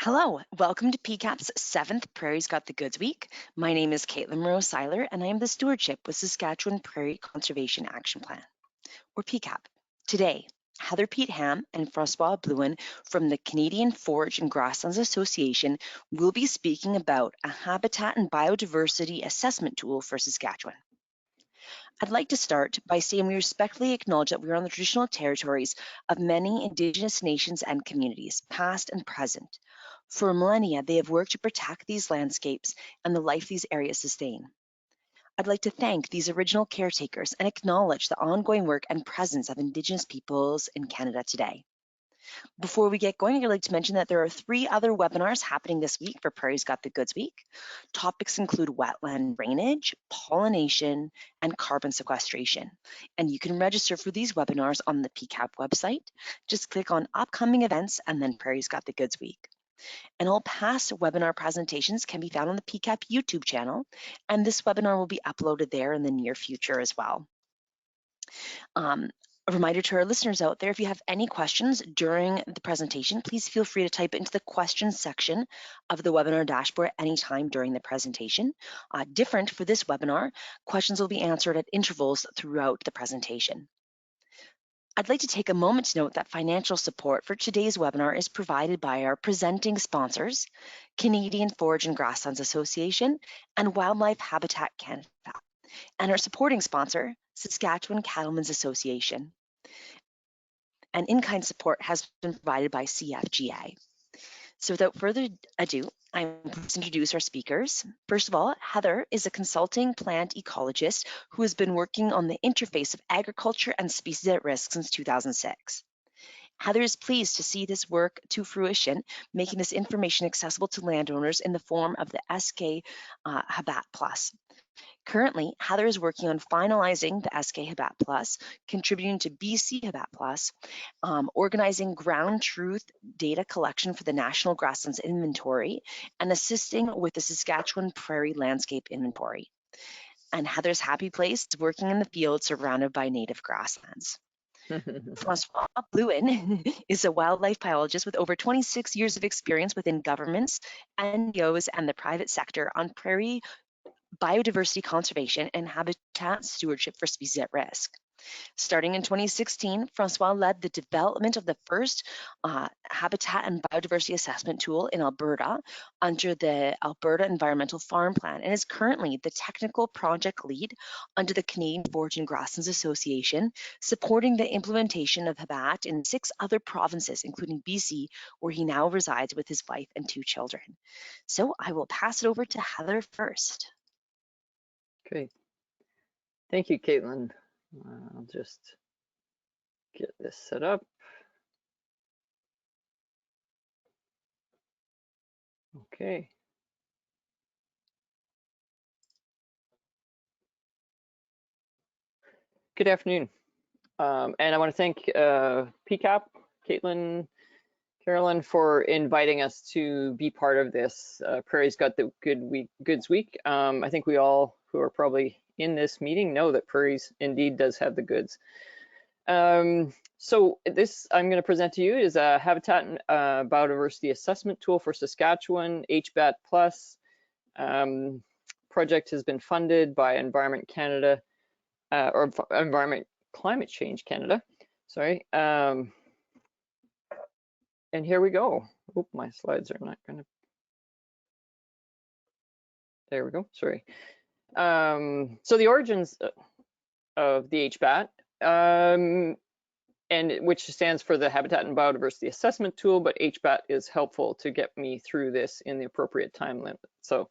Hello, welcome to PCAP's 7th Prairie's Got the Goods Week. My name is Caitlin Monroe-Seiler, and I am the stewardship with Saskatchewan Prairie Conservation Action Plan, or PCAP. Today, Heather Peat Hamm and François Blouin from the Canadian Forage and Grasslands Association will be speaking about a habitat and biodiversity assessment tool for Saskatchewan. I'd like to start by saying we respectfully acknowledge that we are on the traditional territories of many Indigenous nations and communities, past and present. For millennia, they have worked to protect these landscapes and the life these areas sustain. I'd like to thank these original caretakers and acknowledge the ongoing work and presence of Indigenous peoples in Canada today. Before we get going, I'd like to mention that there are 3 other webinars happening this week for Prairie's Got the Goods Week. Topics include wetland drainage, pollination, and carbon sequestration. And you can register for these webinars on the PCAP website. Just click on upcoming events and then Prairie's Got the Goods Week. And all past webinar presentations can be found on the PCAP YouTube channel, and this webinar will be uploaded there in the near future as well. A reminder to our listeners out there, if you have any questions during the presentation, please feel free to type it into the questions section of the webinar dashboard anytime during the presentation. Different for this webinar, questions will be answered at intervals throughout the presentation. I'd like to take a moment to note that financial support for today's webinar is provided by our presenting sponsors, Canadian Forage and Grasslands Association and Wildlife Habitat Canada, and our supporting sponsor, Saskatchewan Cattlemen's Association. And in-kind support has been provided by CFGA. So without further ado, I'm pleased to introduce our speakers. First of all, Heather is a consulting plant ecologist who has been working on the interface of agriculture and species at risk since 2006. Heather is pleased to see this work to fruition, making this information accessible to landowners in the form of the SK HBAT Plus. Currently, Heather is working on finalizing the SK HBAT Plus, contributing to BC HBAT Plus, organizing ground truth data collection for the National Grasslands Inventory, and assisting with the Saskatchewan Prairie Landscape Inventory. And Heather's happy place is working in the field surrounded by native grasslands. François Blouin is a wildlife biologist with over 26 years of experience within governments, NGOs, and the private sector on prairie biodiversity conservation and habitat stewardship for species at risk. Starting in 2016, Francois led the development of the first habitat and biodiversity assessment tool in Alberta under the Alberta Environmental Farm Plan and is currently the technical project lead under the Canadian Forage and Grasslands Association, supporting the implementation of HBAT in 6 other provinces, including BC, where he now resides with his wife and 2 children. So I will pass it over to Heather first. Great. Thank you, Caitlin. I'll just get this set up. Okay. Good afternoon. And I want to thank PCAP, Caitlin, Carolyn, for inviting us to be part of this Prairie's Got the Goods Week. I think we all who are probably in this meeting know that Prairies indeed does have the goods. So this I'm going to present to you is a habitat and biodiversity assessment tool for Saskatchewan, HBAT Plus. Project has been funded by Environment Canada, or Environment Climate Change Canada, sorry. And here we go. Oh, my slides are not going to. There we go, sorry. So the origins of the HBAT, and which stands for the Habitat and Biodiversity Assessment Tool, but HBAT is helpful to get me through this in the appropriate time limit. So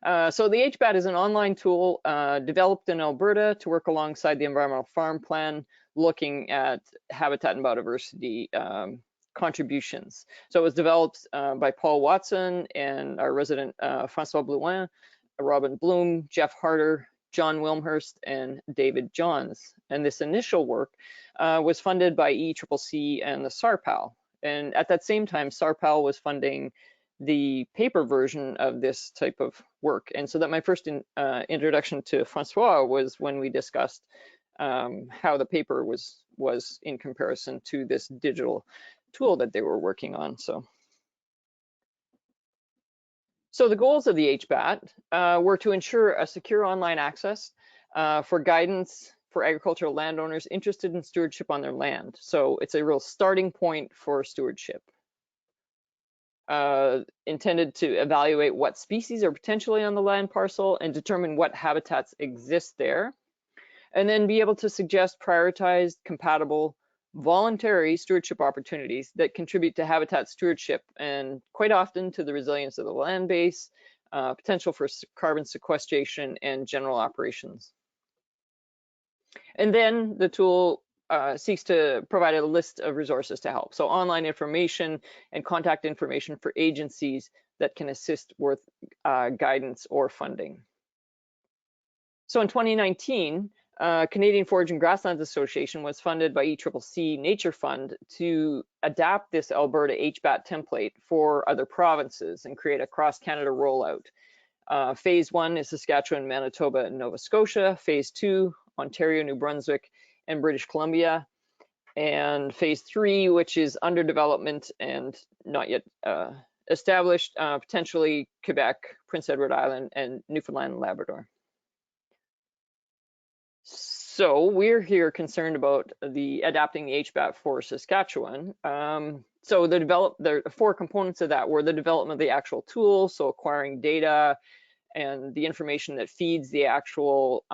the HBAT is an online tool developed in Alberta to work alongside the Environmental Farm Plan, looking at habitat and biodiversity contributions. So it was developed by Paul Watson and our resident François Blouin, Robin Bloom, Jeff Harder, John Wilmhurst, and David Johns. And this initial work was funded by ECCC and the SARPAL. And at that same time, SARPAL was funding the paper version of this type of work. And so that my first introduction to Francois was when we discussed how the paper was in comparison to this digital tool that they were working on. So So the goals of the HBAT were to ensure a secure online access for guidance for agricultural landowners interested in stewardship on their land. So it's a real starting point for stewardship. Intended to evaluate what species are potentially on the land parcel and determine what habitats exist there, and then be able to suggest prioritized, compatible, voluntary stewardship opportunities that contribute to habitat stewardship and quite often to the resilience of the land base, potential for carbon sequestration and general operations. And then the tool seeks to provide a list of resources to help. So online information and contact information for agencies that can assist with guidance or funding. So in 2019, Canadian Forage and Grasslands Association was funded by ECCC Nature Fund to adapt this Alberta HBAT template for other provinces and create a cross-Canada rollout. Phase 1 is Saskatchewan, Manitoba, and Nova Scotia. Phase 2, Ontario, New Brunswick, and British Columbia. And Phase 3, which is under development and not yet established, potentially Quebec, Prince Edward Island, and Newfoundland and Labrador. So we're here concerned about the adapting the HBAT for Saskatchewan. So the 4 components of that were the development of the actual tool, so acquiring data and the information that feeds the actual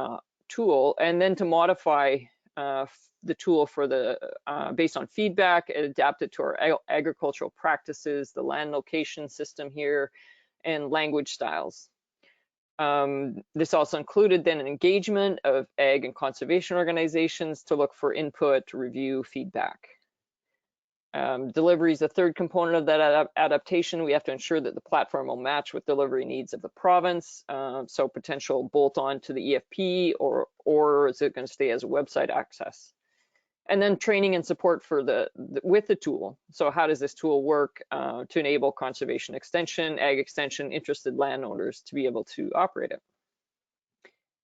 tool, and then to modify the tool for the based on feedback and adapt it to our agricultural practices, the land location system here, and language styles. This also included then an engagement of ag and conservation organizations to look for input, review, feedback. Delivery is the third component of that adaptation. We have to ensure that the platform will match with delivery needs of the province. So potential bolt-on to the EFP, or is it going to stay as a website access? And then training and support for with the tool. So how does this tool work to enable conservation extension, ag extension, interested landowners to be able to operate it?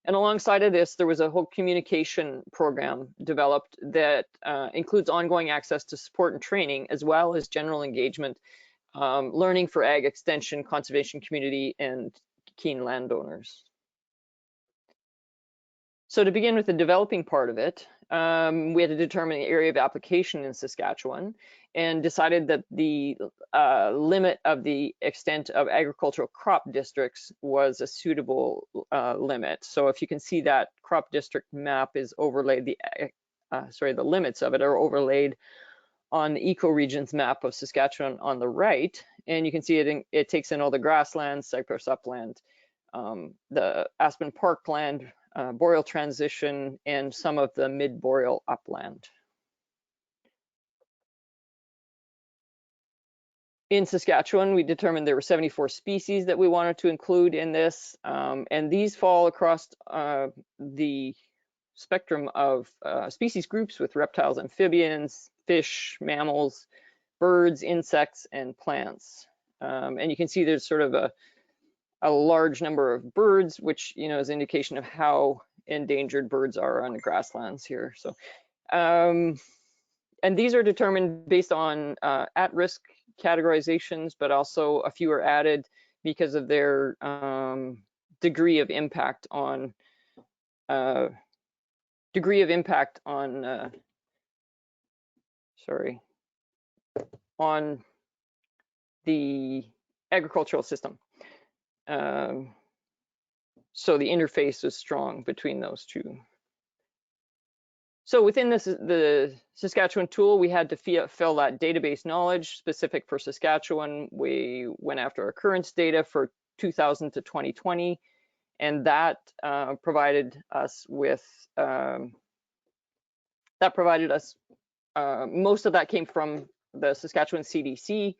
And alongside of this, there was a whole communication program developed that includes ongoing access to support and training, as well as general engagement, learning for ag extension, conservation community, and keen landowners. So to begin with the developing part of it, we had to determine the area of application in Saskatchewan and decided that the limit of the extent of agricultural crop districts was a suitable limit. So if you can see that crop district map is overlaid, the limits of it are overlaid on the ecoregions map of Saskatchewan on the right. And you can see it takes in all the grasslands, cypress upland, the aspen parkland, boreal transition, and some of the mid-boreal upland. In Saskatchewan, we determined there were 74 species that we wanted to include in this, and these fall across the spectrum of species groups with reptiles, amphibians, fish, mammals, birds, insects, and plants. And you can see there's sort of a large number of birds, which is an indication of how endangered birds are on the grasslands here. So, and these are determined based on at-risk categorizations, but also a few are added because of their degree of impact on on the agricultural system. So the interface is strong between those two. So within the Saskatchewan tool, we had to fill that database knowledge specific for Saskatchewan. We went after occurrence data for 2000 to 2020, and that provided us with most of that came from the Saskatchewan CDC.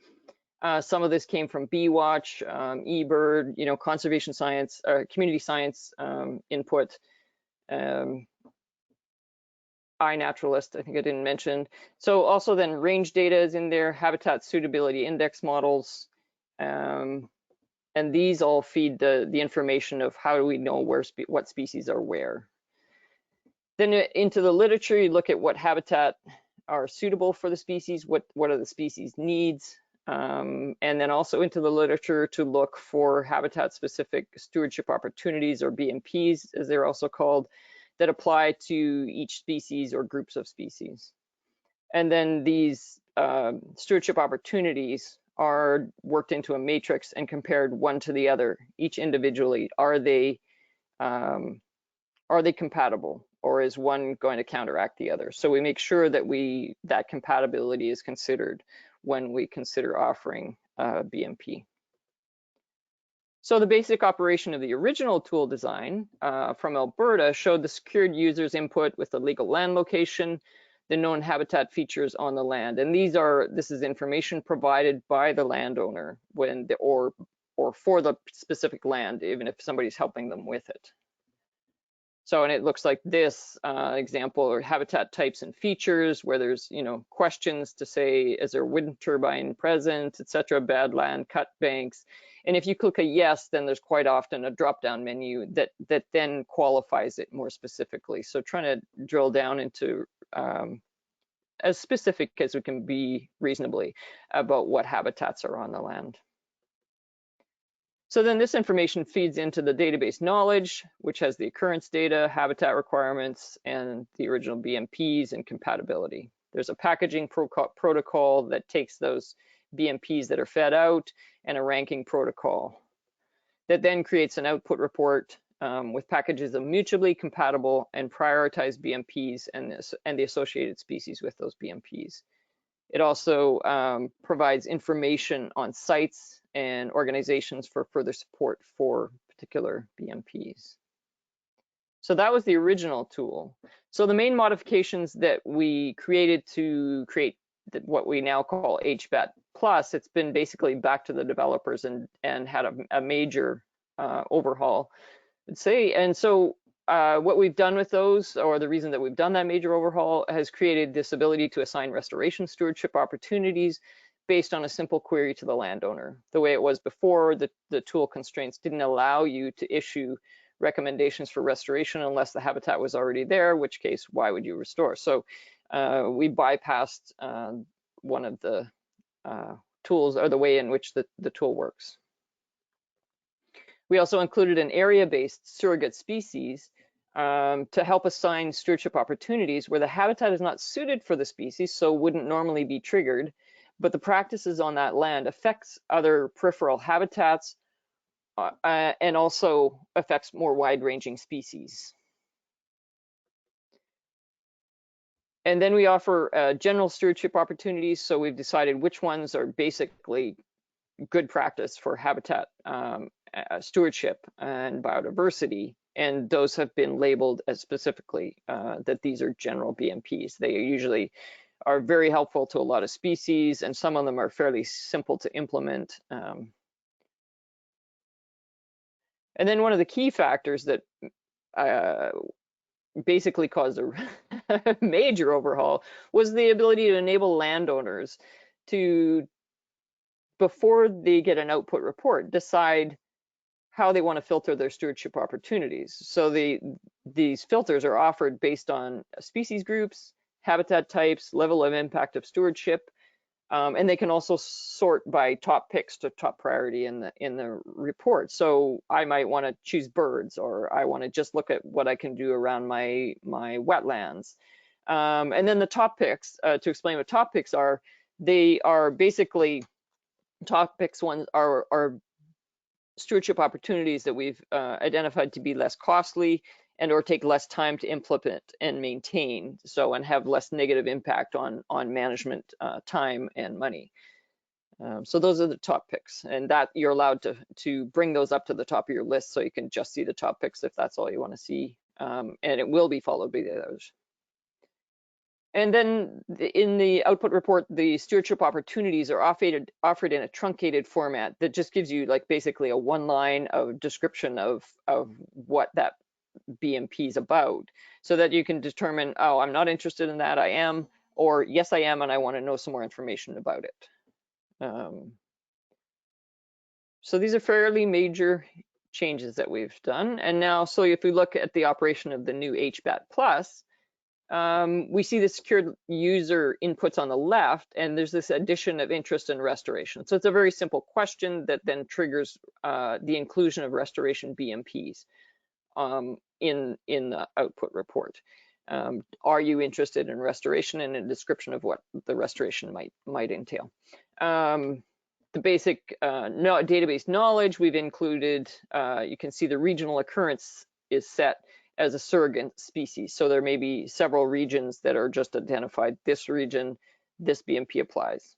Some of this came from Bee-Watch, eBird, conservation science, community science input, iNaturalist, I think I didn't mention. So also then range data is in there, habitat suitability index models, and these all feed the information of how do we know what species are where. Then into the literature, you look at what habitat are suitable for the species, what are the species needs, and then also into the literature to look for habitat-specific stewardship opportunities, or BMPs, as they're also called, that apply to each species or groups of species. And then these stewardship opportunities are worked into a matrix and compared one to the other, each individually. Are they compatible, or is one going to counteract the other? So we make sure that that compatibility is considered when we consider offering BMP. So the basic operation of the original tool design from Alberta showed the secured user's input with the legal land location, the known habitat features on the land. And this is information provided by the landowner or for the specific land, even if somebody's helping them with it. So, and it looks like this example, or habitat types and features, where there's, questions to say, is there wind turbine present, etc., bad land, cut banks. And if you click a yes, then there's quite often a drop-down menu that then qualifies it more specifically. So trying to drill down into as specific as we can be reasonably about what habitats are on the land. So then this information feeds into the database knowledge, which has the occurrence data, habitat requirements, and the original BMPs and compatibility. There's a packaging protocol that takes those BMPs that are fed out, and a ranking protocol that then creates an output report with packages of mutually compatible and prioritized BMPs and the associated species with those BMPs. It also provides information on sites and organizations for further support for particular BMPs. So that was the original tool. So the main modifications that we created to create what we now call HBAT Plus, it's been basically back to the developers and had a major overhaul, I'd say. And so what we've done with those, or the reason that we've done that major overhaul, has created this ability to assign restoration stewardship opportunities based on a simple query to the landowner. The way it was before, the tool constraints didn't allow you to issue recommendations for restoration unless the habitat was already there, in which case, why would you restore? So we bypassed one of the tools, or the way in which the tool works. We also included an area-based surrogate species to help assign stewardship opportunities where the habitat is not suited for the species, so wouldn't normally be triggered, but the practices on that land affects other peripheral habitats and also affects more wide-ranging species. And then we offer general stewardship opportunities, so we've decided which ones are basically good practice for habitat stewardship and biodiversity, and those have been labeled as specifically that these are general BMPs. They usually are very helpful to a lot of species, and some of them are fairly simple to implement. And then one of the key factors that basically caused a major overhaul was the ability to enable landowners to, before they get an output report, decide how they want to filter their stewardship opportunities. So these filters are offered based on species groups, habitat types, level of impact of stewardship, and they can also sort by top picks to top priority in the report. So I might want to choose birds, or I want to just look at what I can do around my wetlands. And then the top picks, to explain what top picks are, they are basically, top picks ones are stewardship opportunities that we've identified to be less costly and or take less time to implement and maintain, so, and have less negative impact on management time and money. So those are the top picks, and that you're allowed to bring those up to the top of your list, so you can just see the top picks if that's all you want to see, and it will be followed by the others. And then in the output report, the stewardship opportunities are offered in a truncated format that just gives you like basically a one line of description of what that BMP is about, so that you can determine, oh, I'm not interested in that, I am, or yes, I am, and I want to know some more information about it. So these are fairly major changes that we've done. And now, so if we look at the operation of the new HBAT Plus, We see the secured user inputs on the left, and there's this addition of interest in restoration. So it's a very simple question that then triggers the inclusion of restoration BMPs in the output report. Are you interested in restoration, and a description of what the restoration might entail. The basic database knowledge we've included, you can see the regional occurrence is set as a surrogate species. So there may be several regions that are just identified. This region, this BMP applies.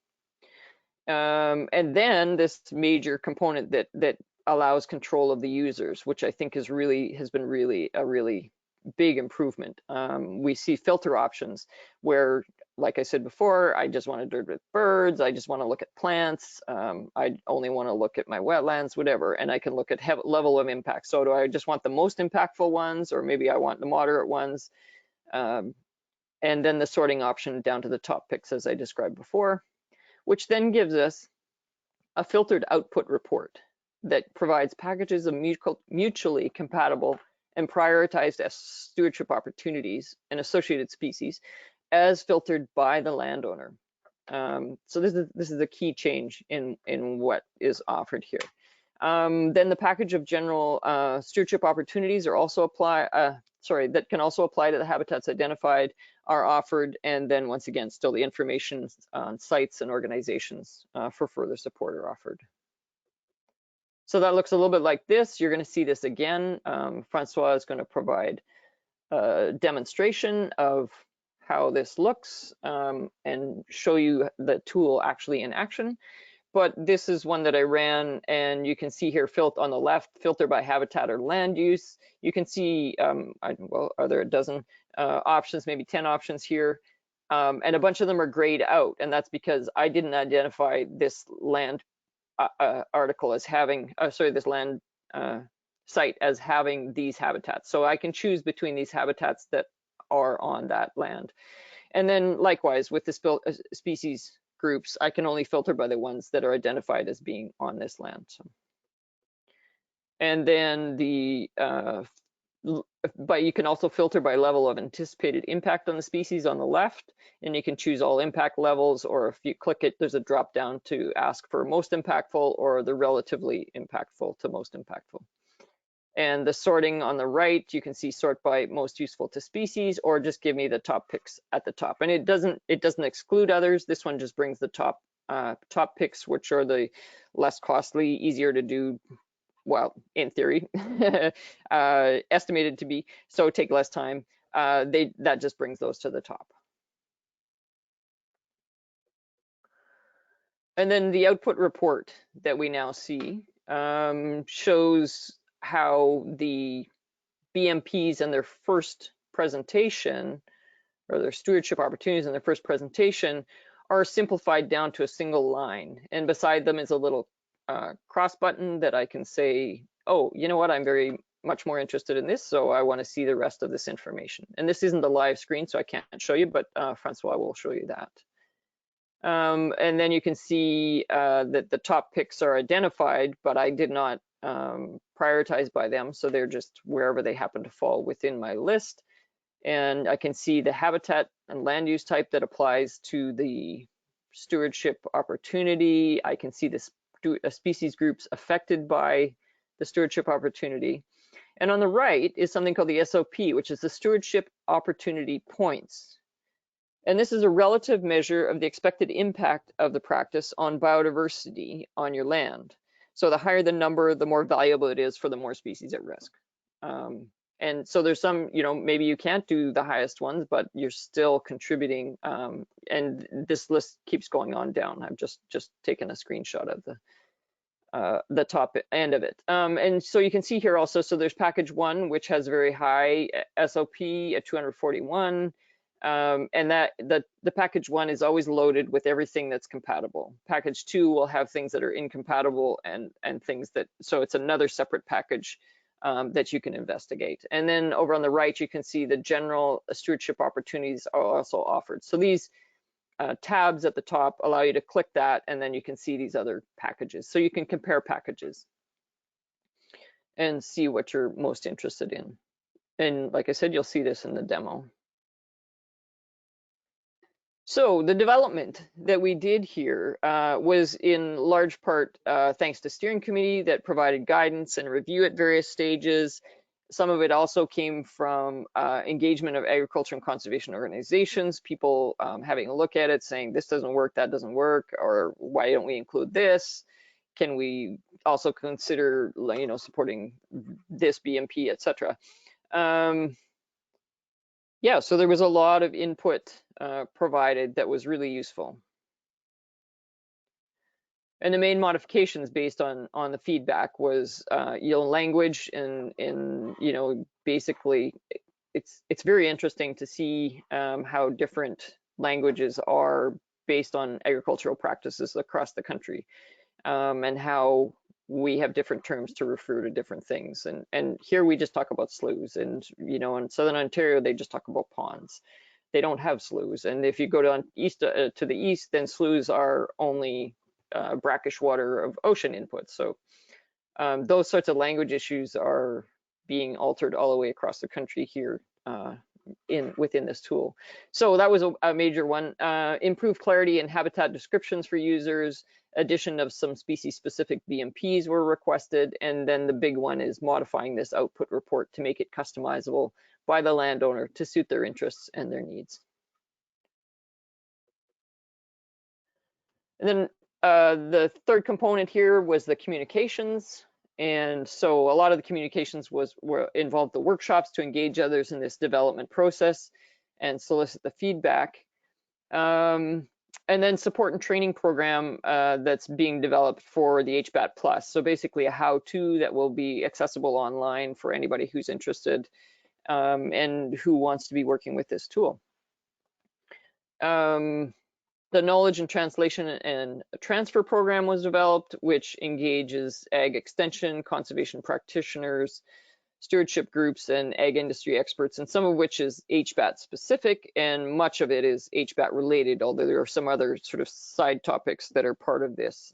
And then this major component that allows control of the users, which I think has been a really big improvement. We see filter options where, like I said before, I just want to dirt with birds, I just want to look at plants, I only want to look at my wetlands, whatever, and I can look at level of impact. So do I just want the most impactful ones, or maybe I want the moderate ones? And then the sorting option down to the top picks, as I described before, which then gives us a filtered output report that provides packages of mutually compatible and prioritized as stewardship opportunities and associated species as filtered by the landowner. So this is a key change in what is offered here. Then the package of general stewardship opportunities are also that can also apply to the habitats identified are offered, and then once again, still the information on sites and organizations for further support are offered. So that looks a little bit like this. You're going to see this again. Francois is going to provide a demonstration of how this looks and show you the tool actually in action. But this is one that I ran, and you can see here on the left, filter by habitat or land use. You can see, well, are there a dozen options, maybe 10 options here, and a bunch of them are grayed out, and that's because I didn't identify this land article as having, this land site as having these habitats. So I can choose between these habitats that are on that land. And then likewise with the species groups, I can only filter by the ones that are identified as being on this land. So. And then but you can also filter by level of anticipated impact on the species on the left, and you can choose all impact levels, or if you click it, there's a drop down to ask for most impactful or the relatively impactful to most impactful. And the sorting on the right, you can see sort by most useful to species, or just give me the top picks at the top. And it doesn't exclude others. This one just brings the top picks, which are the less costly, easier to do. Well, in theory, estimated to be, so take less time. That just brings those to the top. And then the output report that we now see shows how the BMPs in their first presentation, or their stewardship opportunities in their first presentation, are simplified down to a single line. And beside them is a little cross button that I can say, oh, you know what, I'm very much more interested in this, so I want to see the rest of this information. And this isn't a live screen, so I can't show you, but Francois will show you that. And then you can see that the top picks are identified, but I did not prioritize by them, so they're just wherever they happen to fall within my list. And I can see the habitat and land use type that applies to the stewardship opportunity. I can see the species groups affected by the stewardship opportunity. And on the right is something called the SOP, which is the stewardship opportunity points. And this is a relative measure of the expected impact of the practice on biodiversity on your land. So the higher the number, the more valuable it is for the more species at risk. And so there's some, maybe you can't do the highest ones, but you're still contributing. And this list keeps going on down. I've just taken a screenshot of the top end of it. And so you can see here also, so there's package 1, which has very high SOP at 241. And that the package 1 is always loaded with everything that's compatible. Package 2 will have things that are incompatible and things that, so it's another separate package that you can investigate. And then over on the right, you can see the general stewardship opportunities are also offered. So these tabs at the top allow you to click that, and then you can see these other packages. So you can compare packages and see what you're most interested in. And like I said, you'll see this in the demo. So the development that we did here was in large part thanks to steering committee that provided guidance and review at various stages. Some of it also came from engagement of agriculture and conservation organizations, people having a look at it, saying this doesn't work, that doesn't work, or why don't we include this? Can we also consider, you know, supporting this BMP, etc. Yeah, so there was a lot of input provided that was really useful. And the main modifications based on the feedback was you know, language and you know, basically it's very interesting to see how different languages are based on agricultural practices across the country, and how we have different terms to refer to different things. And here we just talk about sloughs, and you know, in Southern Ontario they just talk about ponds. They don't have sloughs, and if you go down east to the east, then sloughs are only brackish water of ocean inputs. So those sorts of language issues are being altered all the way across the country here within this tool. So that was a major one. Improved clarity and habitat descriptions for users, addition of some species-specific BMPs were requested, and then the big one is modifying this output report to make it customizable by the landowner to suit their interests and their needs. And then the third component here was the communications. And so a lot of the communications were involved the workshops to engage others in this development process and solicit the feedback. And then support and training program that's being developed for the HBAT Plus. So basically a how-to that will be accessible online for anybody who's interested and who wants to be working with this tool. The knowledge and translation and transfer program was developed, which engages ag extension, conservation practitioners, stewardship groups, and ag industry experts, and some of which is HBAT specific, and much of it is HBAT related, although there are some other sort of side topics that are part of this,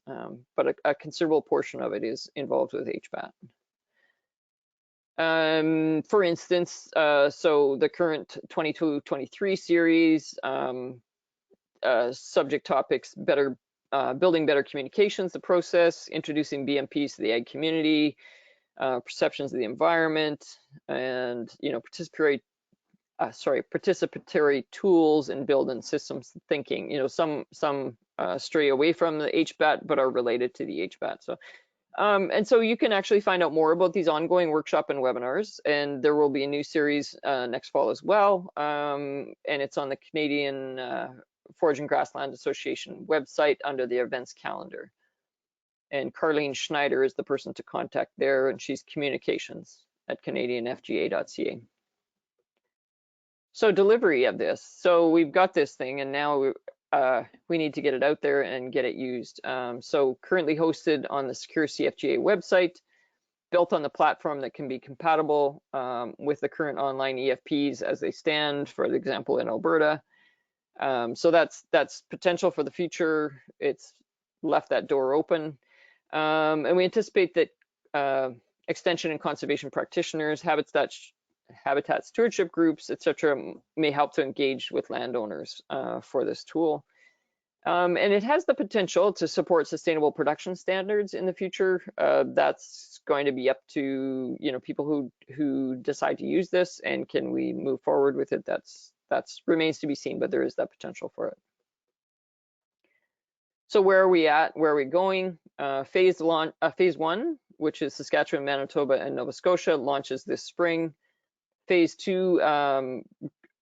but a considerable portion of it is involved with HBAT. For instance, so the current 22-23 series, subject topics, building better communications, the process, introducing BMPs to the ag community, perceptions of the environment, and you know, participatory tools and build-in systems thinking. You know, some stray away from the HBAT but are related to the HBAT. So and so you can actually find out more about these ongoing workshop and webinars, and there will be a new series next fall as well, and it's on the Canadian Forage and Grassland Association website under the events calendar. And Carlene Schneider is the person to contact there, and she's communications at canadianfga.ca. So delivery of this. So we've got this thing, and now we need to get it out there and get it used. So currently hosted on the Secure CFGA website, built on the platform that can be compatible with the current online EFPs as they stand, for example, in Alberta. So that's potential for the future. It's left that door open. And we anticipate that extension and conservation practitioners, habitat stewardship groups, etc., may help to engage with landowners for this tool. And it has the potential to support sustainable production standards in the future. That's going to be up to, you know, people who decide to use this, and can we move forward with it? That's remains to be seen, but there is that potential for it. So where are we at? Where are we going? Phase 1, which is Saskatchewan, Manitoba, and Nova Scotia, launches this spring. Phase 2,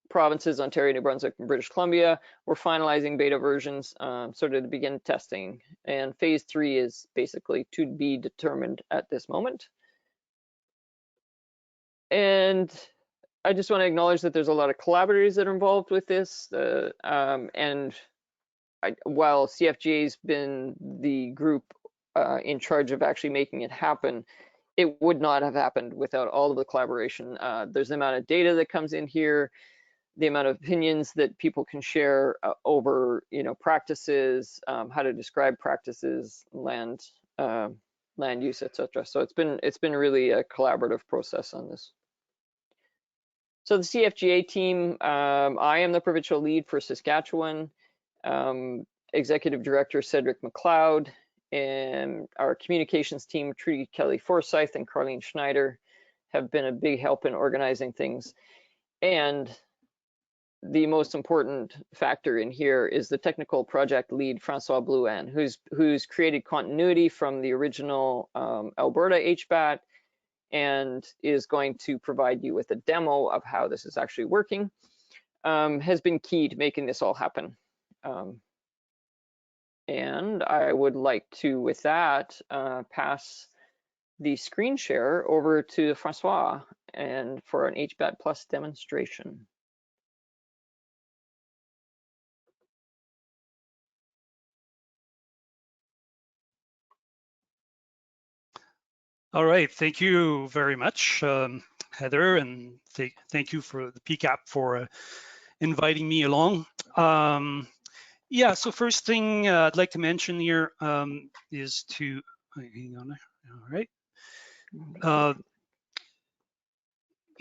provinces, Ontario, New Brunswick, and British Columbia, we're finalizing beta versions sort of to begin testing. And phase 3 is basically to be determined at this moment. And I just want to acknowledge that there's a lot of collaborators that are involved with this. While CFGA's been the group in charge of actually making it happen, it would not have happened without all of the collaboration. There's the amount of data that comes in here, the amount of opinions that people can share over, you know, practices, how to describe practices, land use, etc. So it's been really a collaborative process on this. So the CFGA team, I am the provincial lead for Saskatchewan. Executive Director Cedric McLeod, and our communications team, Trudy Kelly-Forsyth and Carlene Schneider, have been a big help in organizing things. And the most important factor in here is the technical project lead, François Blouin, who's created continuity from the original Alberta HBAT and is going to provide you with a demo of how this is actually working, has been key to making this all happen. And I would like to, with that, pass the screen share over to Francois and for an HBAT Plus demonstration. All right, thank you very much, Heather, and thank you for the PCAP for inviting me along. Yeah, so first thing I'd like to mention here is to, hang on, all right.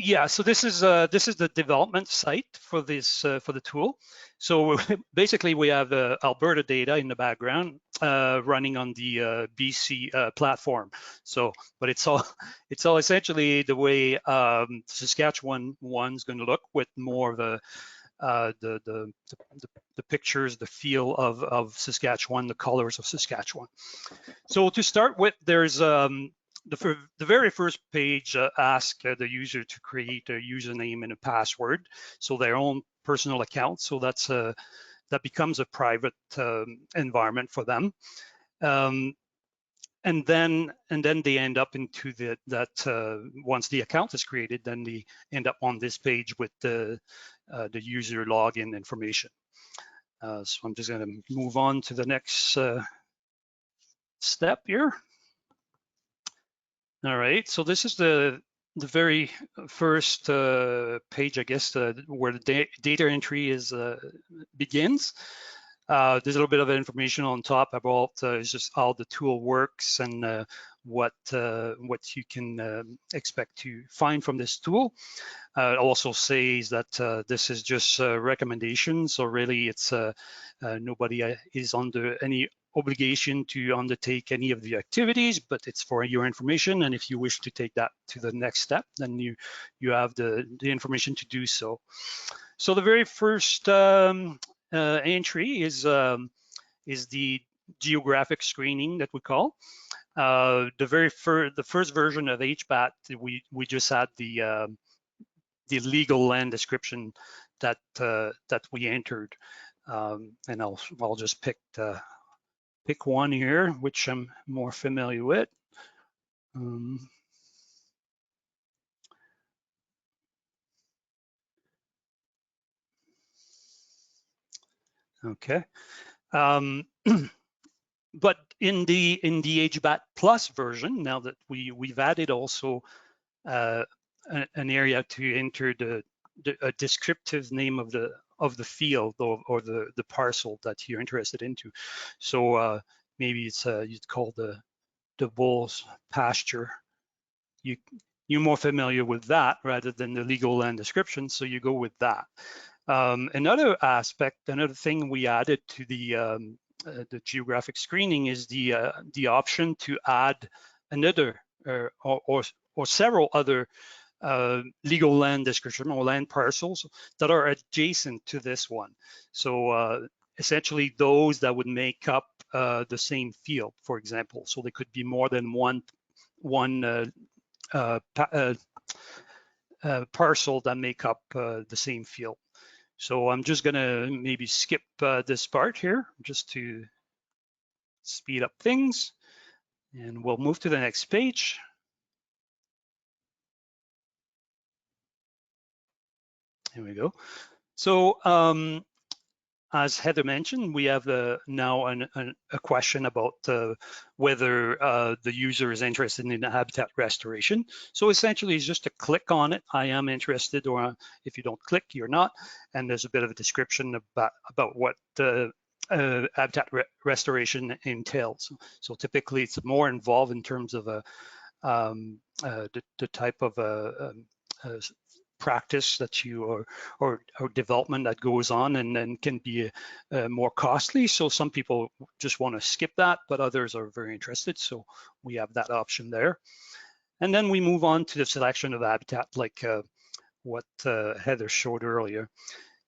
Yeah, so this is the development site for this for the tool. So basically we have Alberta data in the background running on the BC platform. So, but it's all essentially the way Saskatchewan one's going to look, with more of the pictures, the feel of Saskatchewan, the colors of Saskatchewan. So to start with, there's the very first page asks the user to create a username and a password, so their own personal account. So that's that becomes a private environment for them, and then they end up into that once the account is created, then they end up on this page with the user login information. So I'm just going to move on to the next step here. All right, so this is the very first page, I guess, where the data entry is begins. There's a little bit of information on top about just how the tool works and what you can expect to find from this tool. It also says that this is just recommendations, so really it's nobody is under any obligation to undertake any of the activities, but it's for your information, and if you wish to take that to the next step, then you have the information to do so. So the very first entry is the geographic screening that we call. The first version of HBAT, we just had the legal land description that we entered, and I'll just pick one here, which I'm more familiar with. Okay. But in the HBAT Plus version, now that we've added also an area to enter a descriptive name of the field or the parcel that you're interested into. So maybe it's you'd call the bull's pasture. You're more familiar with that rather than the legal land description, so you go with that. Another thing we added to the geographic screening is the option to add another or several other legal land description or land parcels that are adjacent to this one. So essentially those that would make up the same field, for example. So there could be more than one parcel that make up the same field. So I'm just gonna maybe skip this part here just to speed up things, and we'll move to the next page. Here we go. So as Heather mentioned, we have now a question about whether the user is interested in habitat restoration. So essentially, it's just to click on it. I am interested, or if you don't click, you're not. And there's a bit of a description about what habitat restoration entails. So typically, it's more involved in terms of the type of practice that you or development that goes on and then can be more costly. So some people just want to skip that, but others are very interested. So we have that option there. And then we move on to the selection of habitat, like what Heather showed earlier.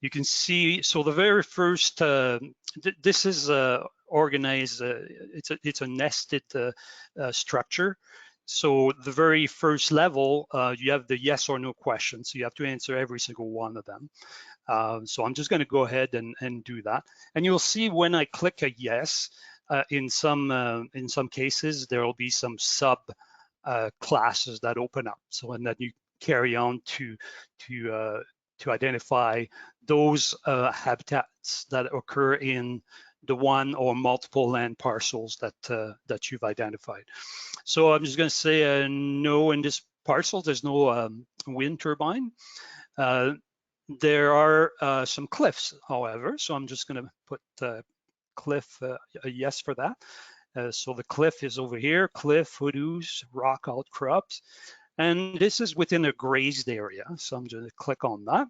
You can see, so the very first, this is organized, it's a nested structure. So the very first level, you have the yes or no questions. So you have to answer every single one of them. So I'm just going to go ahead and do that. And you'll see when I click a yes, in some cases, there will be some sub classes that open up. So and then you carry on to identify those habitats that occur in the one or multiple land parcels that you've identified. So I'm just going to say no, in this parcel, there's no wind turbine. There are some cliffs, however, so I'm just going to put cliff a yes for that. So the cliff is over here, cliff, hoodoos, rock outcrops, and this is within a grazed area. So I'm going to click on that.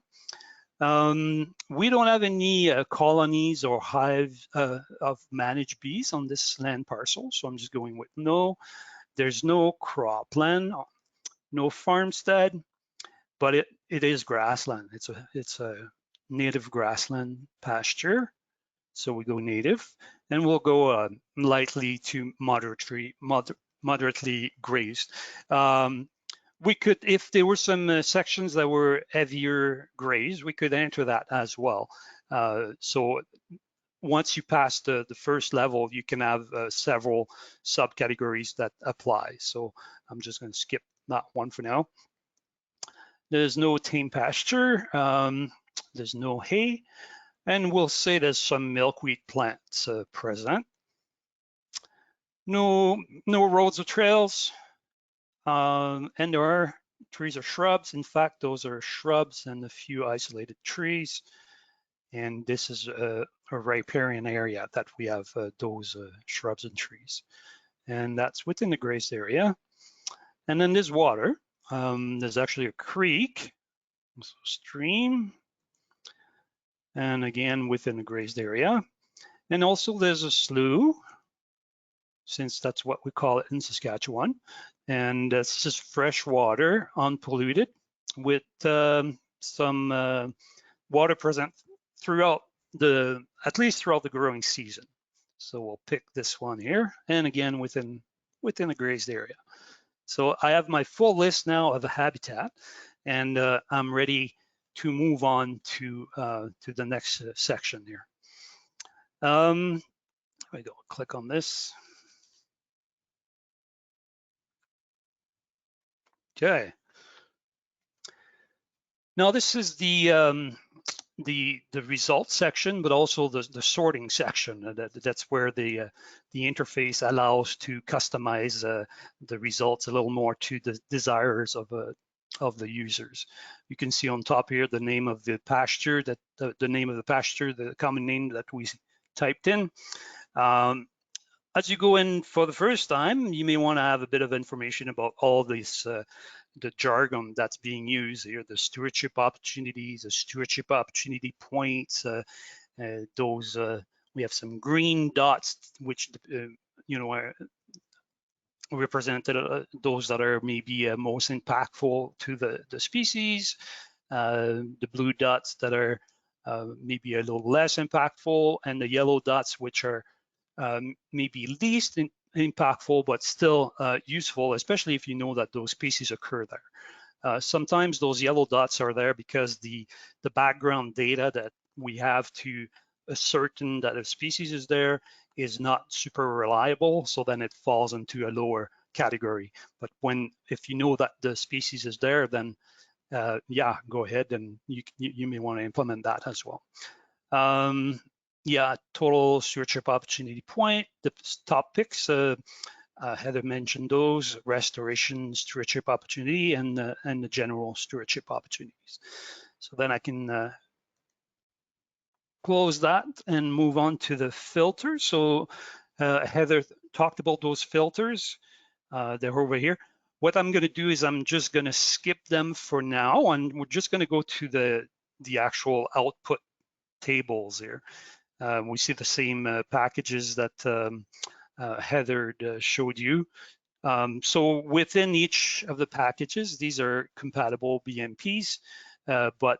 We don't have any colonies or hives of managed bees on this land parcel, so I'm just going with no. There's no cropland, no farmstead, but it is grassland. It's a native grassland pasture, so we go native, and we'll go lightly to moderately grazed. We could, if there were some sections that were heavier grazed, we could enter that as well. So once you pass the first level, you can have several subcategories that apply. So I'm just going to skip that one for now. There's no tame pasture. There's no hay. And we'll say there's some milkweed plants present. No roads or trails. And there are trees or shrubs. In fact, those are shrubs and a few isolated trees. And this is a riparian area that we have those shrubs and trees. And that's within the grazed area. And then there's water. There's actually a creek, so stream, and again within the grazed area. And also there's a slough, since that's what we call it in Saskatchewan. And it's just fresh water, unpolluted, with some water present throughout at least throughout the growing season. So we'll pick this one here, and again within the grazed area. So I have my full list now of a habitat, and I'm ready to move on to the next section here. There we go. Click on this. Okay. Now this is the results section, but also the sorting section. That's where the interface allows to customize the results a little more to the desires of the users. You can see on top here the name of the pasture, the name of the pasture, the common name that we typed in. As you go in for the first time, you may want to have a bit of information about all this the jargon that's being used here, the stewardship opportunities, the stewardship opportunity points, those, we have some green dots, which, are represented, those that are maybe most impactful to the species, the blue dots that are maybe a little less impactful, and the yellow dots, which are maybe least impactful, but still useful, especially if you know that those species occur there. Sometimes those yellow dots are there because the background data that we have to ascertain that a species is there is not super reliable, so then it falls into a lower category. But if you know that the species is there, then yeah, go ahead, and you may want to implement that as well. Yeah, total stewardship opportunity point, the top picks, Heather mentioned those, restoration stewardship opportunity, and the general stewardship opportunities. So then I can close that and move on to the filters. So Heather talked about those filters. They're over here. what I'm going to do is I'm just going to skip them for now, and we're just going to go to the actual output tables here. We see the same packages that Heather showed you. So within each of the packages, these are compatible BMPs, but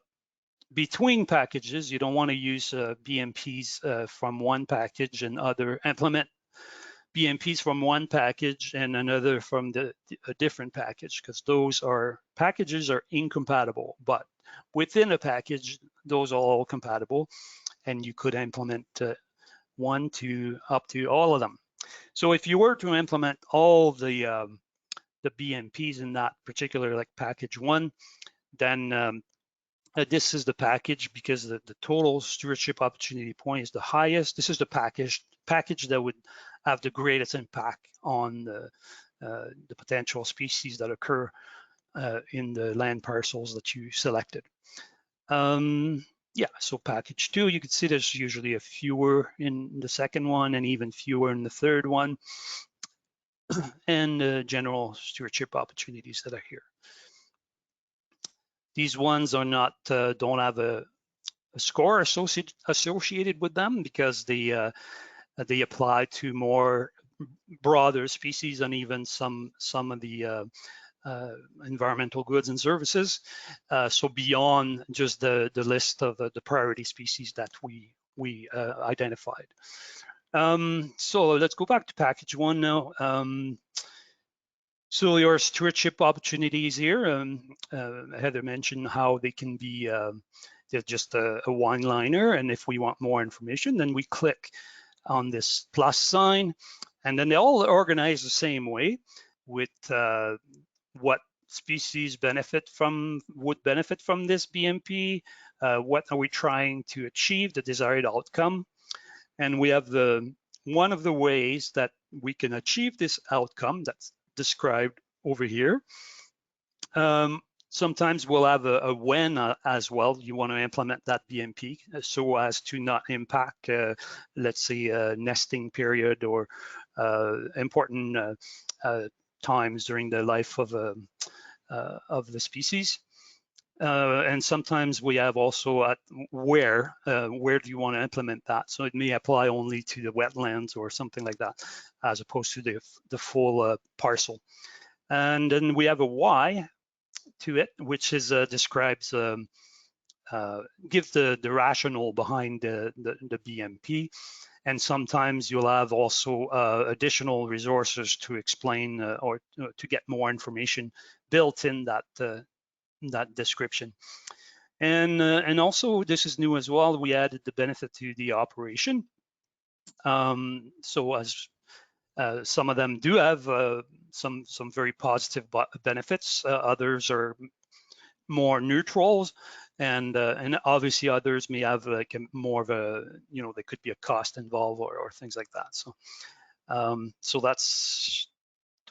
between packages, you don't want to use BMPs from one package and implement BMPs from one package and another from a different package, because those packages are incompatible. But within a package, those are all compatible, and you could implement one to up to all of them. So if you were to implement all the BMPs in that particular like package one, then this is the package, because the total stewardship opportunity point is the highest. This is the package that would have the greatest impact on the potential species that occur in the land parcels that you selected. Yeah, so package two, you can see there's usually a fewer in the second one and even fewer in the third one, and general stewardship opportunities that are here. These ones are not don't have a score associated with them, because they apply to more broader species and even some of the environmental goods and services. So beyond just the list of the priority species that we identified. So let's go back to package one now. So your stewardship opportunities here, Heather mentioned how they can be they're just a one-liner, and if we want more information, then we click on this plus sign, and then they all organize the same way with what species would benefit from this BMP, what are we trying to achieve, the desired outcome, and we have one of the ways that we can achieve this outcome that's described over here. Sometimes we'll have a when as well. You want to implement that BMP so as to not impact, let's say, a nesting period or important times during the life of the species. And sometimes we have also at where do you want to implement that? So it may apply only to the wetlands or something like that, as opposed to the full parcel. And then we have a why to it, which is describes gives the rationale behind the BMP. And sometimes you'll have also additional resources to explain or to get more information built in that description. And also, this is new as well, we added the benefit to the operation. So as some of them do have some very positive benefits, others are more neutrals, and obviously others may have like more of a, there could be a cost involved or things like that. So so that's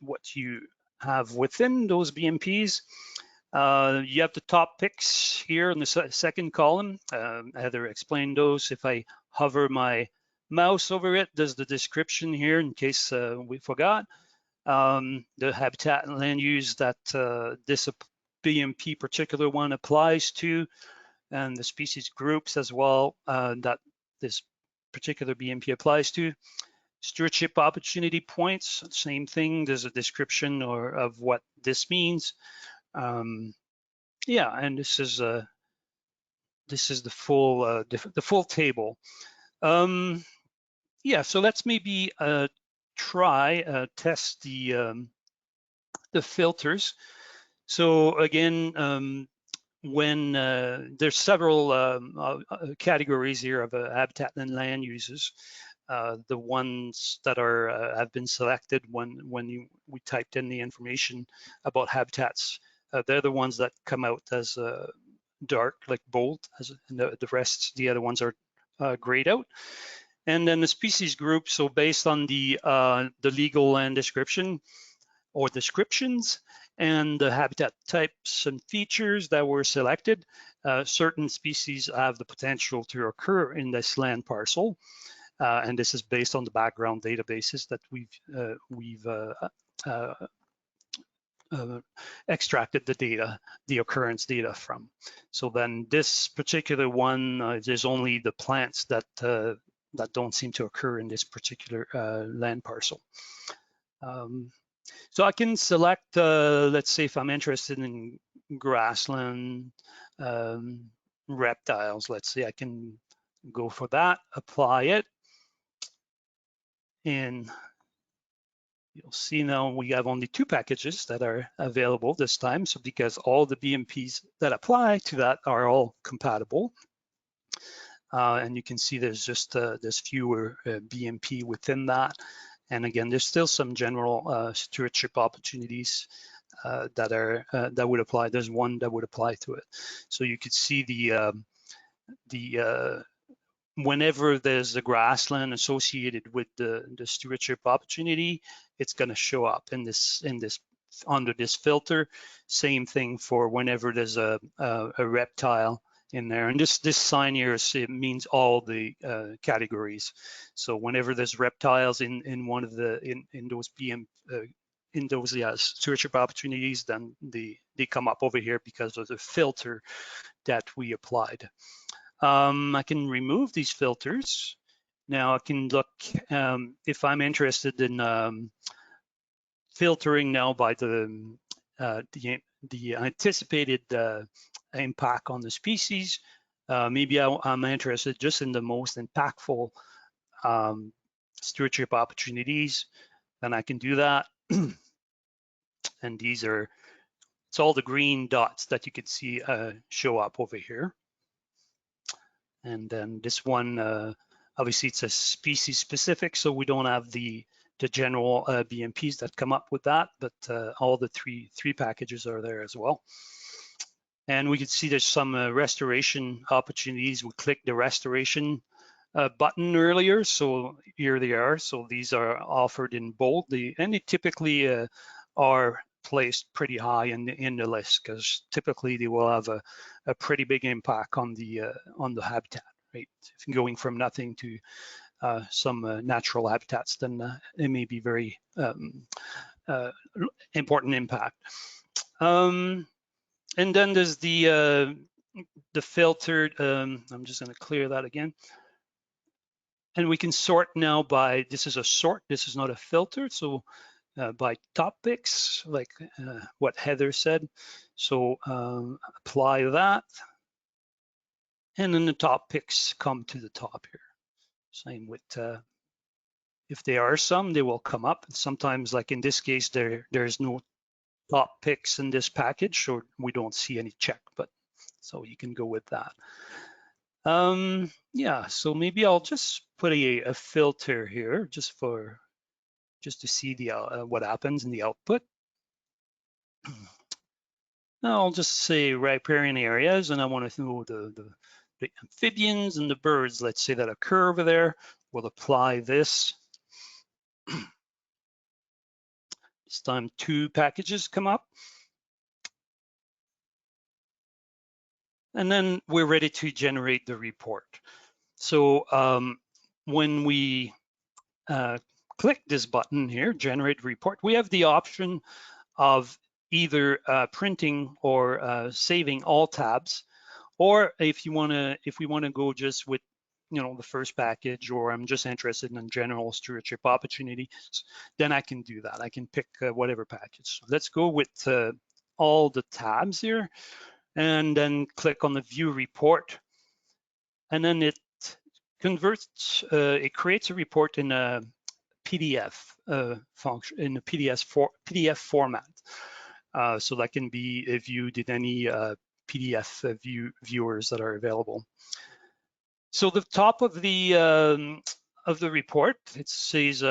what you have within those BMPs. You have the top picks here in the second column. Heather explained those. If I hover my mouse over it, there's the description here in case we forgot. The habitat and land use that this BMP particular one applies to, and the species groups as well that this particular BMP applies to. Stewardship opportunity points, same thing. There's a description of what this means. Yeah, and this is the full table. Yeah, so let's maybe try test the filters. So again, when there's several categories here of habitat and land uses. The ones that have been selected when we typed in the information about habitats, they're the ones that come out as dark, like bold, and the rest, the other ones are grayed out. And then the species group, so based on the legal land description or descriptions and the habitat types and features that were selected, certain species have the potential to occur in this land parcel. And this is based on the background databases that we've extracted the data, the occurrence data from. So then this particular one, there's only the plants that don't seem to occur in this particular land parcel. So I can select, let's say if I'm interested in grassland reptiles, let's say I can go for that, apply it, and you'll see now we have only 2 packages that are available this time. So because all the BMPs that apply to that are all compatible. And you can see there's just there's fewer BMP within that. And again, there's still some general stewardship opportunities that would apply. There's one that would apply to it. So you could see whenever there's a grassland associated with the stewardship opportunity, it's going to show up in this under this filter. Same thing for whenever there's a reptile in there, and this sign here it means all the categories. So whenever there's reptiles in one of the in those stewardship opportunities, then they come up over here because of the filter that we applied. I can remove these filters. Now I can look if I'm interested in filtering now by the anticipated impact on the species. Maybe I'm interested just in the most impactful stewardship opportunities, then I can do that. And it's all the green dots that you can see show up over here. And then this one, obviously it's a species specific, so we don't have the general BMPs that come up with that, but all the three packages are there as well. And we can see there's some restoration opportunities. We clicked the restoration button earlier, so here they are. So these are offered in bold, and they typically are placed pretty high in the list, because typically they will have a pretty big impact on the habitat, right? If going from nothing to some natural habitats, then it may be very important impact. And then there's the filtered. I'm just going to clear that again. And we can sort now by, this is a sort, this is not a filter. So by topics, like what Heather said. So apply that. And then the top picks come to the top here. Same with, if there are some, they will come up. Sometimes, like in this case, there's no top picks in this package, or we don't see any check, but so you can go with that. Yeah, so maybe I'll just put a filter here just to see the what happens in the output. Now I'll just say riparian areas, and I want to know the amphibians and the birds, let's say, that occur over there. We'll apply this. This time 2 packages come up. And then we're ready to generate the report. So when we click this button here, generate report, we have the option of either printing or saving all tabs, or if we want to go just with the first package, or I'm just interested in general stewardship opportunities, then I can do that. I can pick whatever package. So let's go with all the tabs here, and then click on the view report, and then it converts, it creates a report in a PDF function, in a PDF format. So that can be viewed in any PDF viewers that are available. So the top of the report, it says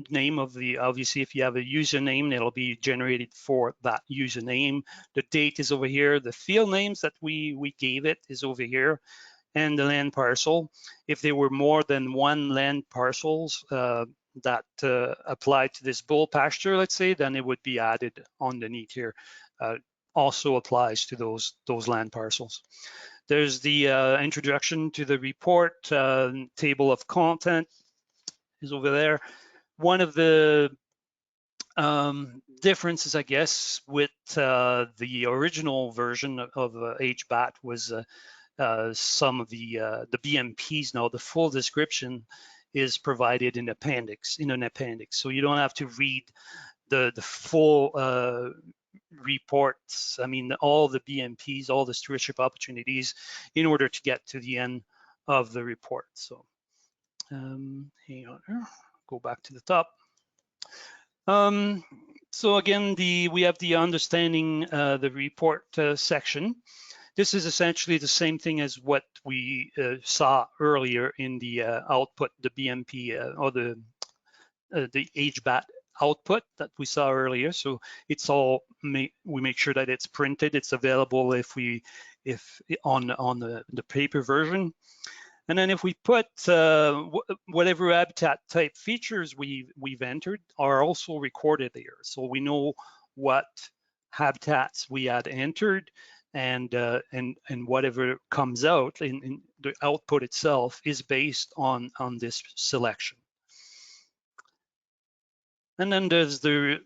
name of the, obviously if you have a username, it'll be generated for that username. The date is over here. The field names that we gave it is over here, and the land parcel. If there were more than 1 land parcels that applied to this bull pasture, let's say, then it would be added underneath here. Also applies to those land parcels. There's the introduction to the report, table of content is over there. One of the differences, I guess, with the original version of HBAT was some of the BMPs. Now the full description is provided in an appendix, so you don't have to read the full reports. I mean, all the BMPs, all the stewardship opportunities, in order to get to the end of the report. So hang on here, go back to the top. So again, we have the understanding the report section. This is essentially the same thing as what we saw earlier in the output, the BMP or the HBAT output that we saw earlier. So it's all we make sure that it's printed, it's available if on the paper version. And then if we put whatever habitat type features we've entered are also recorded there, so we know what habitats we had entered, and whatever comes out in the output itself is based on this selection. And then there's the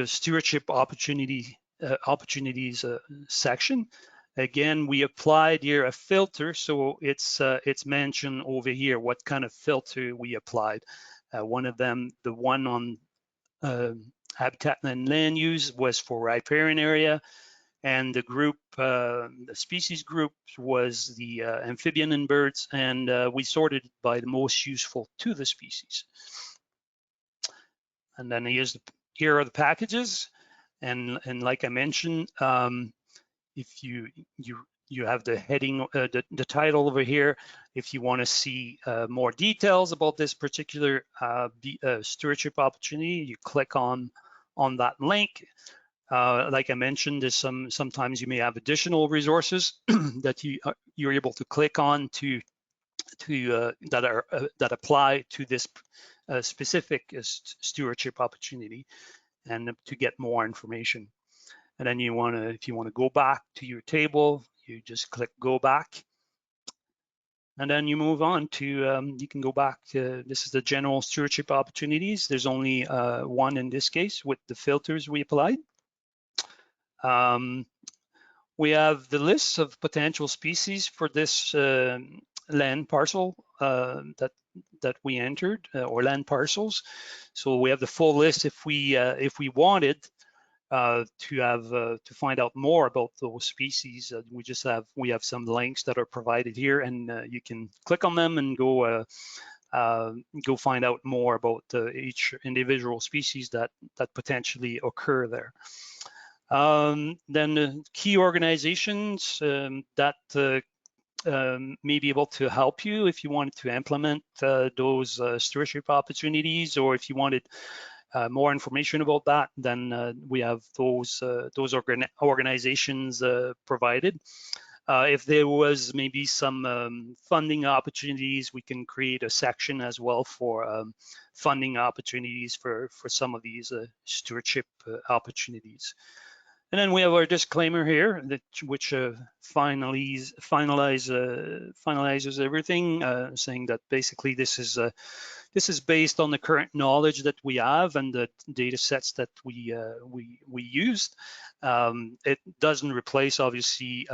stewardship opportunities section. Again, we applied here a filter, so it's mentioned over here what kind of filter we applied. One of them, the one on habitat and land use, was for riparian area, and the group, the species group, was the amphibian and birds, and we sorted by the most useful to the species. And then here are the packages, and like I mentioned, if you have the heading, the title over here. If you want to see more details about this particular stewardship opportunity, you click on that link. Like I mentioned, there's sometimes you may have additional resources that you're able to click on that apply to this specific stewardship opportunity, and to get more information. And then if you want to go back to your table, you just click go back, and then you move on to you can go back to, this is the general stewardship opportunities. There's only one in this case with the filters we applied. We have the list of potential species for this land parcel that we entered, or land parcels. So we have the full list if we wanted to find out more about those species. We have some links that are provided here, and you can click on them and go find out more about each individual species that potentially occur there. Then the key organizations that may be able to help you if you wanted to implement those stewardship opportunities, or if you wanted more information about that, then we have those organizations provided. If there was maybe some funding opportunities, we can create a section as well for funding opportunities for some of these stewardship opportunities. And then we have our disclaimer here, which finalizes everything, saying that basically this is based on the current knowledge that we have and the data sets that we used. It doesn't replace, obviously,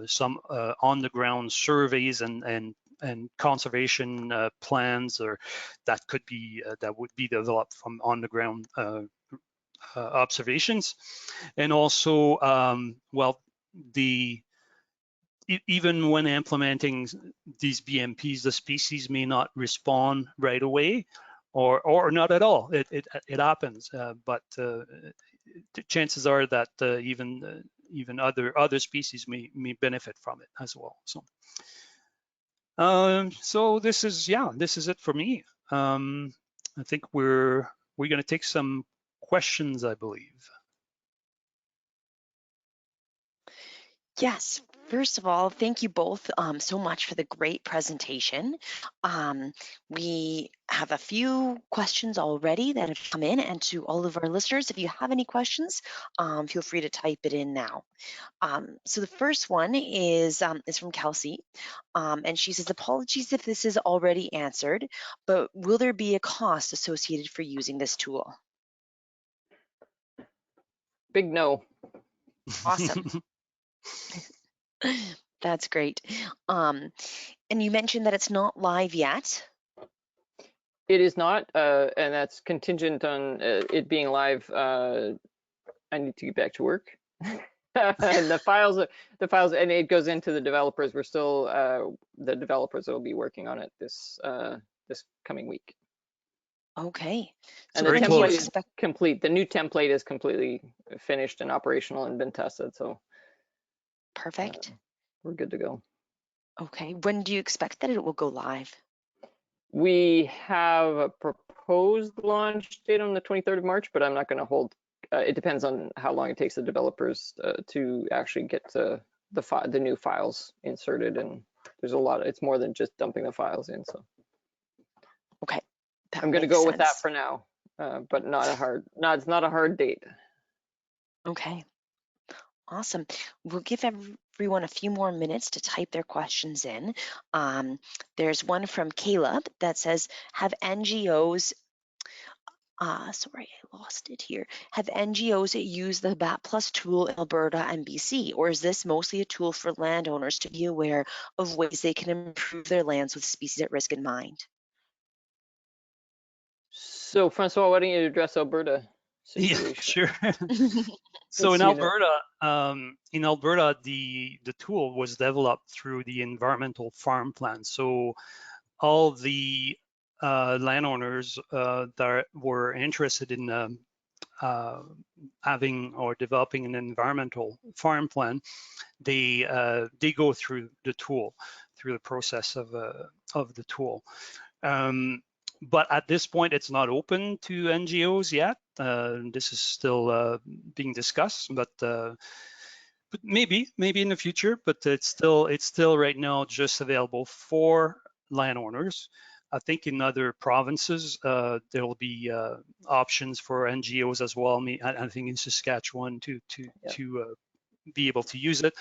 some on-the-ground surveys and conservation plans, or that would be developed from on-the-ground observations. And also, even when implementing these BMPs, the species may not respond right away, or not at all. It happens, but the chances are that even other species may benefit from it as well. So this is it for me. I think we're going to take some questions, I believe. Yes, first of all, thank you both so much for the great presentation. We have a few questions already that have come in, and to all of our listeners, if you have any questions, feel free to type it in now. So the first one is from Kelsey, and she says, apologies if this is already answered, but will there be a cost associated for using this tool? Big no. Awesome. That's great. And you mentioned that it's not live yet. It is not, and that's contingent on it being live. I need to get back to work. And the files, and it goes into the developers. We're still, the developers will be working on it this coming week. Okay. And So the when do you template is expect? complete. The new template is completely finished and operational and been tested. So Perfect. we're good to go. Okay. When do you expect that it will go live? We have a proposed launch date on the 23rd of March, but I'm not going to hold. It depends on how long it takes the developers to actually get the new files inserted, and there's a lot. It's more than just dumping the files in. So Okay. I'm going to go with that for now, but it's not a hard date. Okay. Awesome. We'll give everyone a few more minutes to type their questions in. There's one from Caleb that says, have NGOs, sorry, I lost it here. Have NGOs used the HBAT Plus tool in Alberta and BC, or is this mostly a tool for landowners to be aware of ways they can improve their lands with species at risk in mind? So Francois, why don't you address Alberta situation? Yeah, sure. So in Alberta, the tool was developed through the Environmental Farm Plan. So all the landowners that were interested in having or developing an environmental farm plan, they go through the tool, through the process of the tool. But at this point, it's not open to NGOs yet. This is still being discussed, but maybe in the future. But it's still right now just available for landowners. I think in other provinces there will be options for NGOs as well. I think in Saskatchewan to be able to use it.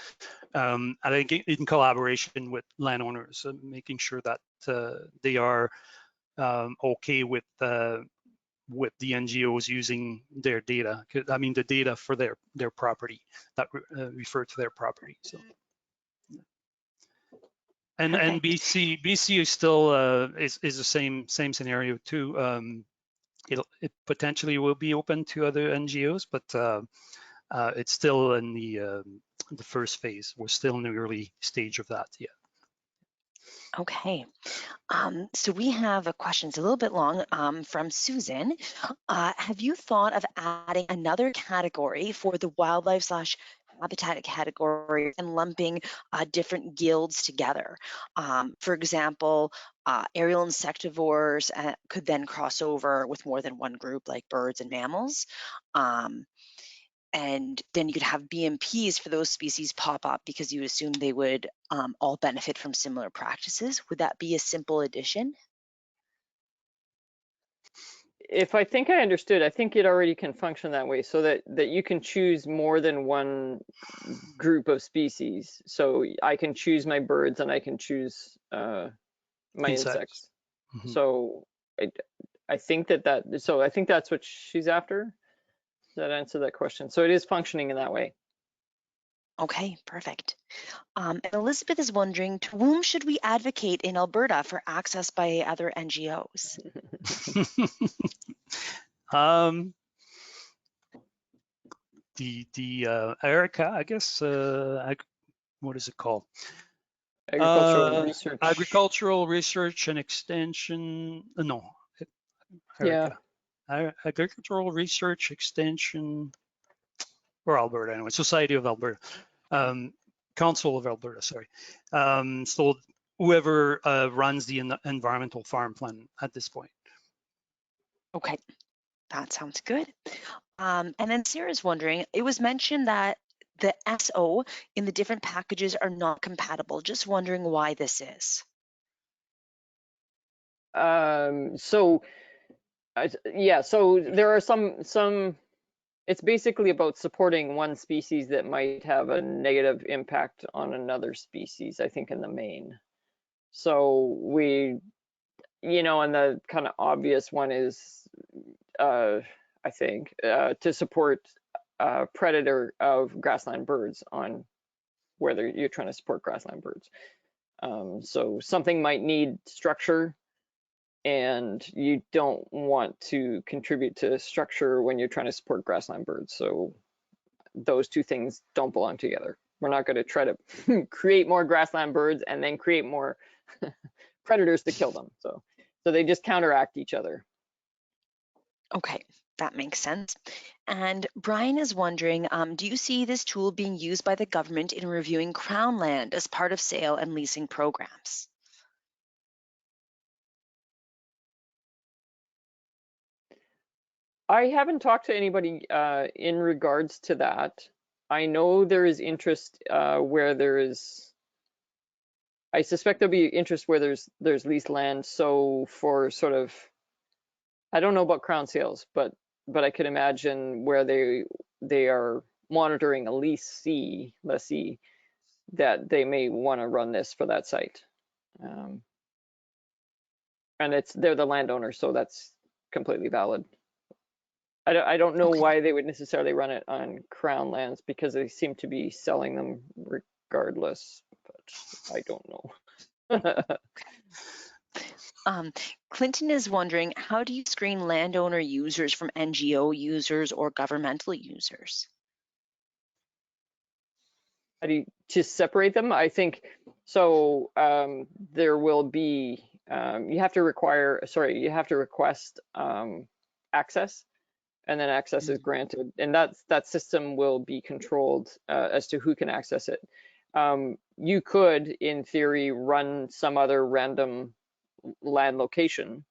I think in collaboration with landowners, making sure that they are okay with the NGOs using their data. I mean, the data for their property that refer to their property. So, and BC is still is the same scenario too. It potentially will be open to other NGOs, but it's still in the first phase. We're still in the early stage of that yet. Okay. So we have a question, it's a little bit long, from Susan. Have you thought of adding another category for the wildlife/habitat category and lumping different guilds together? For example, aerial insectivores could then cross over with more than one group, like birds and mammals. And then you could have BMPs for those species pop up because you assume they would all benefit from similar practices. Would that be a simple addition? If I think I understood, I think it already can function that way, so that you can choose more than one group of species. So I can choose my birds and I can choose my insects. Mm-hmm. So I think so I think that's what she's after. Does that answer that question? So it is functioning in that way. Okay, perfect. And Elizabeth is wondering, to whom should we advocate in Alberta for access by other NGOs? The Erica, I guess. What is it called? Agricultural research. Agricultural research and extension. No. Erica. Yeah. Agricultural research extension. Or Alberta anyway. Society of Alberta. Council of Alberta. Sorry. So whoever runs the environmental farm plan at this point. Okay, that sounds good. And then Sarah's wondering, it was mentioned that the SO in the different packages are not compatible. Just wondering why this is. So there are some. It's basically about supporting one species that might have a negative impact on another species, I think, in the main. So we, and the kind of obvious one is, I think, to support predator of grassland birds on whether you're trying to support grassland birds. So something might need structure, and you don't want to contribute to structure when you're trying to support grassland birds. So those two things don't belong together. We're not going to try to create more grassland birds and then create more predators to kill them. So they just counteract each other. Okay, that makes sense. And Brian is wondering, do you see this tool being used by the government in reviewing Crown land as part of sale and leasing programs? I haven't talked to anybody in regards to that. I know there is interest where there is, I suspect there'll be interest where there's leased land. So for sort of, I don't know about Crown sales, but I could imagine where they are monitoring a lessee that they may want to run this for that site. And they're the landowner, so that's completely valid. I don't know why they would necessarily run it on Crown lands, because they seem to be selling them regardless, but I don't know. Clinton is wondering, how do you screen landowner users from NGO users or governmental users? How do you to separate them? I think so. There will be you have to request access, and then access is granted, and that system will be controlled as to who can access it. You could, in theory, run some other random land location,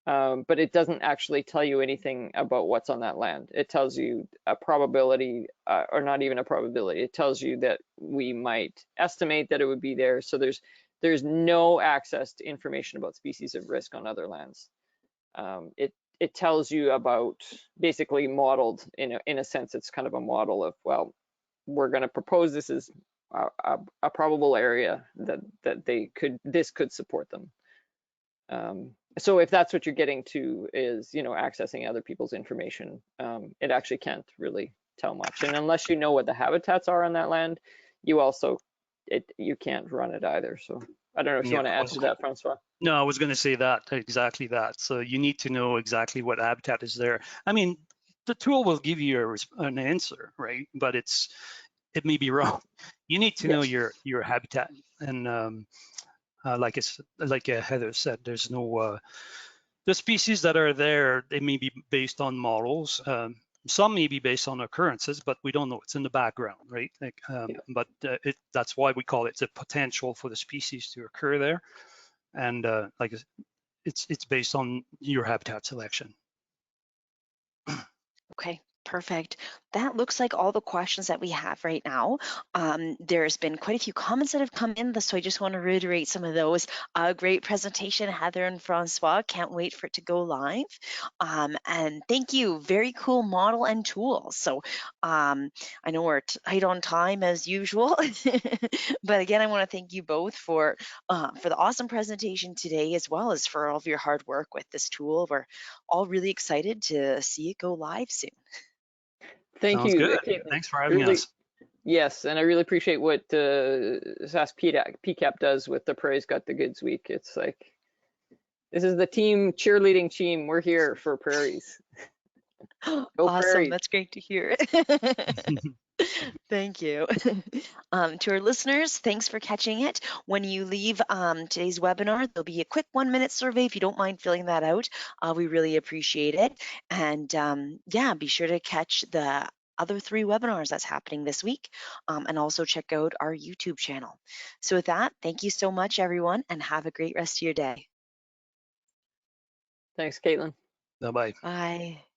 but it doesn't actually tell you anything about what's on that land. It tells you a probability, or not even a probability. It tells you that we might estimate that it would be there. So there's no access to information about species of risk on other lands. It tells you about, basically modeled in a sense. It's kind of a model of, well, we're going to propose this as a probable area that this could support them. So if that's what you're getting to, is accessing other people's information, it actually can't really tell much. And unless you know what the habitats are on that land, you can't run it either. So I don't know if you want to answer that, Francois. No, I was going to say that, exactly that. So you need to know exactly what habitat is there. I mean, the tool will give you an answer, right? But it may be wrong. You need to know your habitat, and like Heather said, there's no the species that are there. They may be based on models. Some may be based on occurrences, but we don't know. It's in the background, right? But that's why we call it the potential for the species to occur there. And it's based on your habitat selection. Okay, perfect. That looks like all the questions that we have right now. There's been quite a few comments that have come in, so I just want to reiterate some of those. Great presentation, Heather and Francois. Can't wait for it to go live. And thank you. Very cool model and tool. So I know we're tight on time as usual, but again, I want to thank you both for the awesome presentation today, as well as for all of your hard work with this tool. We're all really excited to see it go live soon. Thank you. Good. Okay, thanks for having us. Yes, and I really appreciate what Sask PCAP does with the Prairie's Got the Goods Week. It's like, this is the team cheerleading team. We're here for prairies. Awesome, prairies. That's great to hear. Thank you. To our listeners, thanks for catching it. When you leave today's webinar, there'll be a quick 1-minute survey if you don't mind filling that out. We really appreciate it. And yeah, be sure to catch the other 3 webinars that's happening this week, and also check out our YouTube channel. So with that, thank you so much, everyone, and have a great rest of your day. Thanks, Caitlin. Bye-bye. Bye.